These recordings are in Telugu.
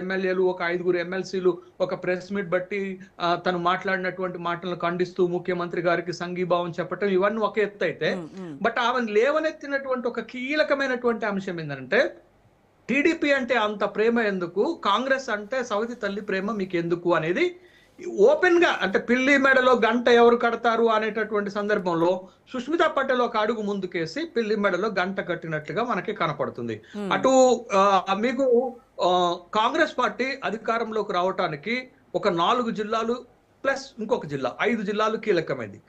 ఎమ్మెల్యేలు, ఒక 5 ఎమ్మెల్సీలు ఒక ప్రెస్ మీట్ బట్టి తను మాట్లాడినటువంటి మాటలను ఖండిస్తూ ముఖ్యమంత్రి గారికి సంఘీభావం చెప్పటం ఇవన్నీ ఒక ఎత్తు అయితే, బట్ ఆమె లేవనెత్తినటువంటి ఒక కీలకమైనటువంటి అంశం ఏంటంటే టీడీపీ అంటే అంత ప్రేమ ఎందుకు, కాంగ్రెస్ అంటే సవతి తల్లి ప్రేమ మీకు ఎందుకు అనేది ఓపెన్ గా, అంటే పిల్లి మెడలో గంట ఎవరు కడతారు అనేటటువంటి సందర్భంలో సుష్మితా పటేల్ ఒక అడుగు ముందుకేసి పిల్లి మెడలో గంట కట్టినట్లుగా మనకి కనపడుతుంది. అటు మీకు కాంగ్రెస్ పార్టీ అధికారంలోకి రావటానికి ఒక 4 జిల్లాలు ప్లస్ ఇంకొక జిల్లా 5 జిల్లాలు కీలకమైంది.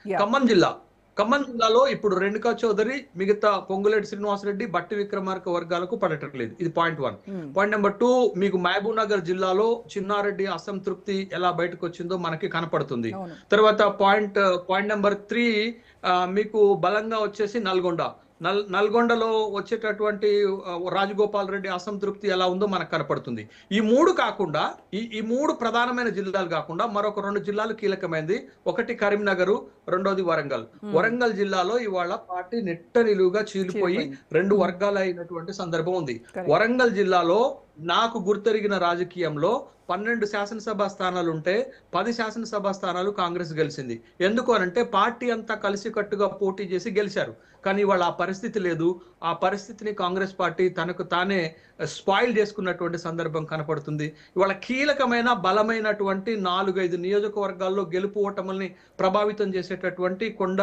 ఖమ్మం జిల్లాలో ఇప్పుడు రేణుకా చౌదరి, మిగతా పొంగులేటి శ్రీనివాసరెడ్డి, బట్టి విక్రమార్క వర్గాలకు పడటం లేదు. ఇది పాయింట్ 1. పాయింట్ నెంబర్ 2, మీకు మహబూబ్ నగర్ జిల్లాలో చిన్నారెడ్డి అసంతృప్తి ఎలా బయటకు వచ్చిందో మనకి కనపడుతుంది. తర్వాత పాయింట్ నెంబర్ 3 మీకు బలంగా వచ్చేసి నల్గొండలో వచ్చేటటువంటి రాజగోపాల్ రెడ్డి అసంతృప్తి ఎలా ఉందో మనకు కనపడుతుంది. ఈ 3 కాకుండా ఈ 3 ప్రధానమైన జిల్లాలు కాకుండా మరొక 2 జిల్లాలు కీలకమైనది. ఒకటి కరీంనగర్, రెండోది వరంగల్ జిల్లాలో ఇవాళ పార్టీ నెట్ట నిలువుగా చీలిపోయి 2 వర్గాలు అయినటువంటి సందర్భం ఉంది. వరంగల్ జిల్లాలో నాకు గుర్తెరిగిన రాజకీయంలో 12 శాసనసభ స్థానాలు ఉంటే 10 శాసనసభ స్థానాలు కాంగ్రెస్ గెలిచింది. ఎందుకు అనంటే పార్టీ అంతా కలిసికట్టుగా పోటీ చేసి గెలిచారు. కానీ ఇవాళ ఆ పరిస్థితి లేదు. ఆ పరిస్థితిని కాంగ్రెస్ పార్టీ తనకు తానే స్పాయిల్ చేసుకున్నటువంటి సందర్భం కనపడుతుంది. ఇవాళ కీలకమైన బలమైనటువంటి 4-5 నియోజకవర్గాల్లో గెలుపు ఓటముల్ని ప్రభావితం చేసేటటువంటి కొండ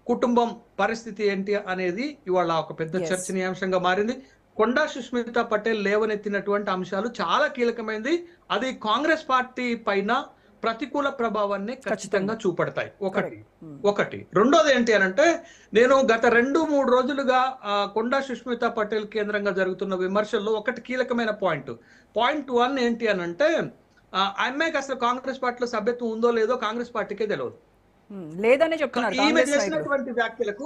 కుటుంబం పరిస్థితి ఏంటి అనేది ఇవాళ ఒక పెద్ద చర్చనీయాంశంగా మారింది. కొండా సుష్మితా పటేల్ లేవనెత్తినటువంటి అంశాలు చాలా కీలకమైనది. అది కాంగ్రెస్ పార్టీ పైన ప్రతికూల ప్రభావాన్ని ఖచ్చితంగా చూపడతాయి. ఒకటి రెండోది ఏంటి అనంటే, నేను గత 2-3 రోజులుగా కొండా సుష్మితా పటేల్ కేంద్రంగా జరుగుతున్న విమర్శల్లో ఒకటి కీలకమైన పాయింట్ 1 ఏంటి అనంటే, అమ్మాయికి అసలు కాంగ్రెస్ పార్టీలో సభ్యత్వం ఉందో లేదో కాంగ్రెస్ పార్టీకే తెలియదు లేదని చెప్తున్నారు. ఈమె చేసినటువంటి వ్యాఖ్యలకు,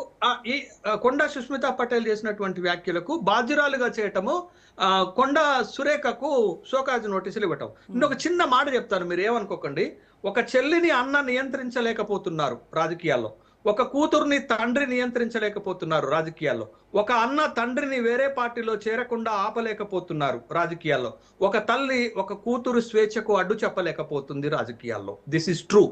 ఈ కొండా సుష్మితా పటేల్ చేసినటువంటి వ్యాఖ్యలకు బాధ్యురాలుగా చేయటము కొండా సురేఖకు షోకాజ్ నోటీసులు ఇవ్వటం. నేను ఒక చిన్న మాట చెప్తాను, మీరు ఏమనుకోకండి. ఒక చెల్లిని అన్న నియంత్రించలేకపోతున్నారు రాజకీయాల్లో, ఒక కూతుర్ని తండ్రి నియంత్రించలేకపోతున్నారు రాజకీయాల్లో, ఒక అన్న తండ్రిని వేరే పార్టీలో చేరకుండా ఆపలేకపోతున్నారు రాజకీయాల్లో, ఒక తల్లి ఒక కూతురు స్వేచ్ఛకు అడ్డు చెప్పలేకపోతుంది రాజకీయాల్లో. This is true.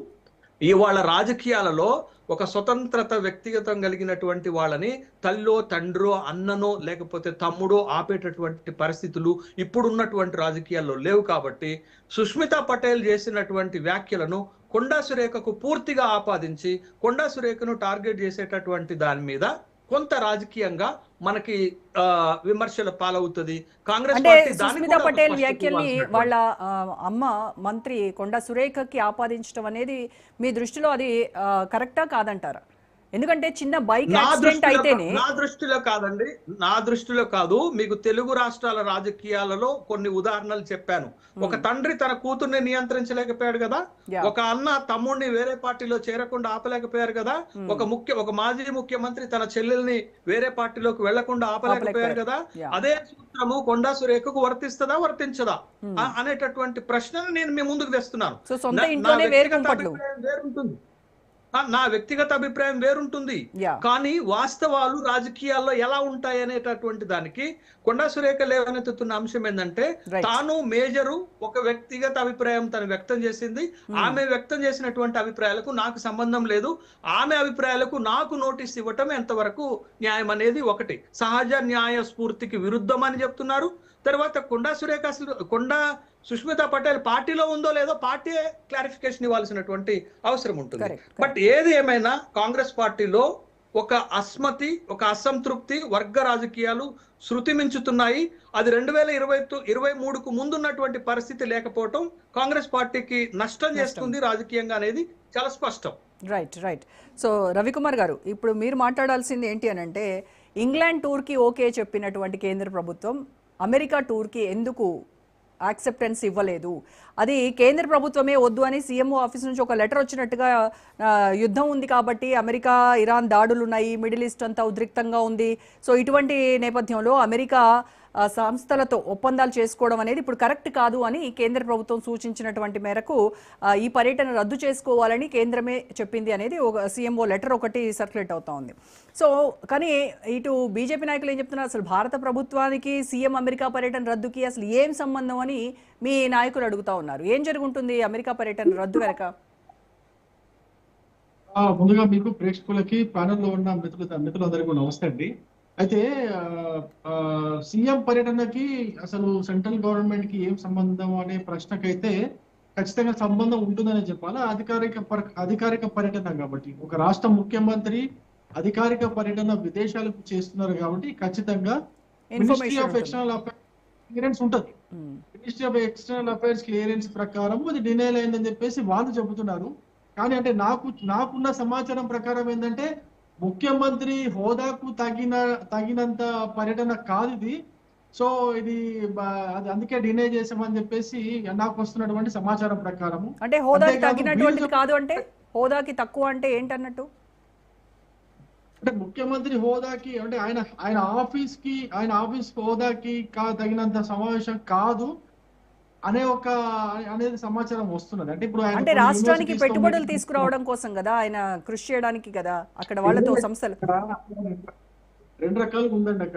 ఇవాళ రాజకీయాలలో ఒక స్వతంత్రత వ్యక్తిగతం కలిగినటువంటి వాళ్ళని తల్లో తండ్రో అన్ననో లేకపోతే తమ్ముడో ఆపేటటువంటి పరిస్థితులు ఇప్పుడున్నటువంటి రాజకీయాల్లో లేవు. కాబట్టి సుష్మితా పటేల్ చేసినటువంటి వ్యాఖ్యలను కొండా సురేఖకు పూర్తిగా ఆపాదించి కొండా సురేఖను టార్గెట్ చేసేటటువంటి దాని మీద కొంత రాజకీయంగా మనకి విమర్శల పాలవుతుంది. కాంగ్రెస్ సుష్మితా పటేల్ వ్యాఖ్యల్ని వాళ్ళ అమ్మ మంత్రి కొండా సురేఖకి ఆపాదించడం అనేది మీ దృష్టిలో అది కరెక్టా కాదంటారా? ఎందుకంటే చిన్న బైక్ యాక్సిడెంట్ అయితేనే. నా దృష్టిలో కాదు. మీకు తెలుగు రాష్ట్రాల రాజకీయాలలో కొన్ని ఉదాహరణలు చెప్పాను. ఒక తండ్రి తన కూతుర్ని నియంత్రించలేకపోయాడు కదా, ఒక అన్న తమ్ముడిని వేరే పార్టీలో చేరకుండా ఆపలేకపోయారు కదా, ఒక మాజీ ముఖ్యమంత్రి తన చెల్లెల్ని వేరే పార్టీలోకి వెళ్లకుండా ఆపలేకపోయారు కదా. అదే సూత్రము కొండా సురేఖకు వర్తించదా అనేటటువంటి ప్రశ్నను నేను మీ ముందుకు తెస్తున్నాను. నా వ్యక్తిగత అభిప్రాయం వేరుంటుంది, కానీ వాస్తవాలు రాజకీయాల్లో ఎలా ఉంటాయి అనేటటువంటి దానికి కొండా సురేఖ లేవనెత్తుతున్న అంశం ఏంటంటే, తాను మేజరు ఒక వ్యక్తిగత అభిప్రాయం తను వ్యక్తం చేసింది. ఆమె వ్యక్తం చేసినటువంటి అభిప్రాయాలకు నాకు సంబంధం లేదు. ఆమె అభిప్రాయాలకు నాకు నోటీస్ ఇవ్వటం ఎంతవరకు న్యాయం అనేది ఒకటి. సహజ న్యాయ స్ఫూర్తికి విరుద్ధం అని చెప్తున్నారు. తర్వాత కొండా సుష్మితా పటేల్ పార్టీలో ఉందో లేదో పార్టీ క్లారిఫికేషన్ ఇవ్వాల్సినటువంటి అవసరం ఉంటుంది. బట్ ఏది ఏమైనా కాంగ్రెస్ పార్టీలో ఒక అస్మతి, ఒక అసంతృప్తి, వర్గ రాజకీయాలు శృతి మించుతున్నాయి. అది 2023కు ముందున్నటువంటి పరిస్థితి లేకపోవటం కాంగ్రెస్ పార్టీకి నష్టం చేస్తుంది రాజకీయంగా అనేది చాలా స్పష్టం. రైట్. సో రవికుమార్ గారు, ఇప్పుడు మీరు మాట్లాడాల్సింది ఏంటి అని అంటే, ఇంగ్లాండ్ టూర్కి ఓకే చెప్పినటువంటి కేంద్ర ప్రభుత్వం అమెరికా టూర్కి ఎందుకు యాక్సెప్టెన్స్ ఇవ్వలేదు? అది కేంద్ర ప్రభుత్వమే వద్దు అని సీఎంఓ ఆఫీస్ నుంచి ఒక లెటర్ వచ్చినట్టుగా, యుద్ధం ఉంది కాబట్టి అమెరికా ఇరాన్ దాడులు ఉన్నాయి, మిడిల్ ఈస్ట్ అంతా ఉద్రిక్తంగా ఉంది. సో ఇటువంటి నేపథ్యంలో అమెరికా సంస్థలతో ఒప్పందాలు చేసుకోవడం అనేది ఇప్పుడు కరెక్ట్ కాదు అని కేంద్ర ప్రభుత్వం సూచించినటువంటి మేరకు ఈ పర్యటన రద్దు చేసుకోవాలని కేంద్రమే చెప్పింది అనేది ఒక సీఎంఓ లెటర్ ఒకటి సర్క్యులేట్ అవుతా ఉంది. సో కానీ ఇటు బీజేపీ నాయకులు ఏం చెప్తున్నారు, అసలు భారత ప్రభుత్వానికి సీఎం అమెరికా పర్యటన రద్దుకి అసలు ఏం సంబంధం అని మీ నాయకులు అడుగుతా ఉన్నారు. ఏం జరుగుతుంది అమెరికా పర్యటన రద్దు వెనక? ముందుగా మీకు ప్రేక్షకులకి ప్యానెల్లో ఉన్న మిత్రులందరికీ నమస్తే అండి. అయితే సీఎం పర్యటనకి అసలు సెంట్రల్ గవర్నమెంట్ కి ఏం సంబంధం అనే ప్రశ్నకైతే ఖచ్చితంగా సంబంధం ఉంటుందని చెప్పాలి. అధికారిక పర్యటన కాబట్టి, ఒక రాష్ట్ర ముఖ్యమంత్రి అధికారిక పర్యటన విదేశాలకు చేస్తున్నారు కాబట్టి ఖచ్చితంగా ministry of external affairs clearance ఉంటుంది. Ministry of external affairs clearance ప్రకారం అది డినైల్ అయిందని చెప్పేసి వాళ్ళు చెబుతున్నారు. కానీ అంటే నాకున్న సమాచారం ప్రకారం ఏంటంటే ముఖ్యమంత్రి హోదాకు తగినంత పర్యటన కాదు ఇది. సో ఇది అది అందుకే డినై చేసామని చెప్పేసి నాకు వస్తున్నటువంటి సమాచారం ప్రకారం. అంటే హోదాకి తగినటువంటిది కాదు అంటే హోదాకి తక్కువ అంటే ఏంటన్నట్టు? అంటే ముఖ్యమంత్రి హోదాకి అంటే ఆయన ఆఫీస్ హోదాకి తగినంత సమావేశం కాదు అనేది సమాచారం వస్తున్నది. అంటే ఇప్పుడు అంటే రాష్ట్రానికి పెట్టుబడులు తీసుకురావడం కోసం కదా, ఆయన కృషి చేయడానికి కదా, అక్కడ వాళ్ళతో సంస్థలు 2 రకాలుగా ఉందండి అక్కడ.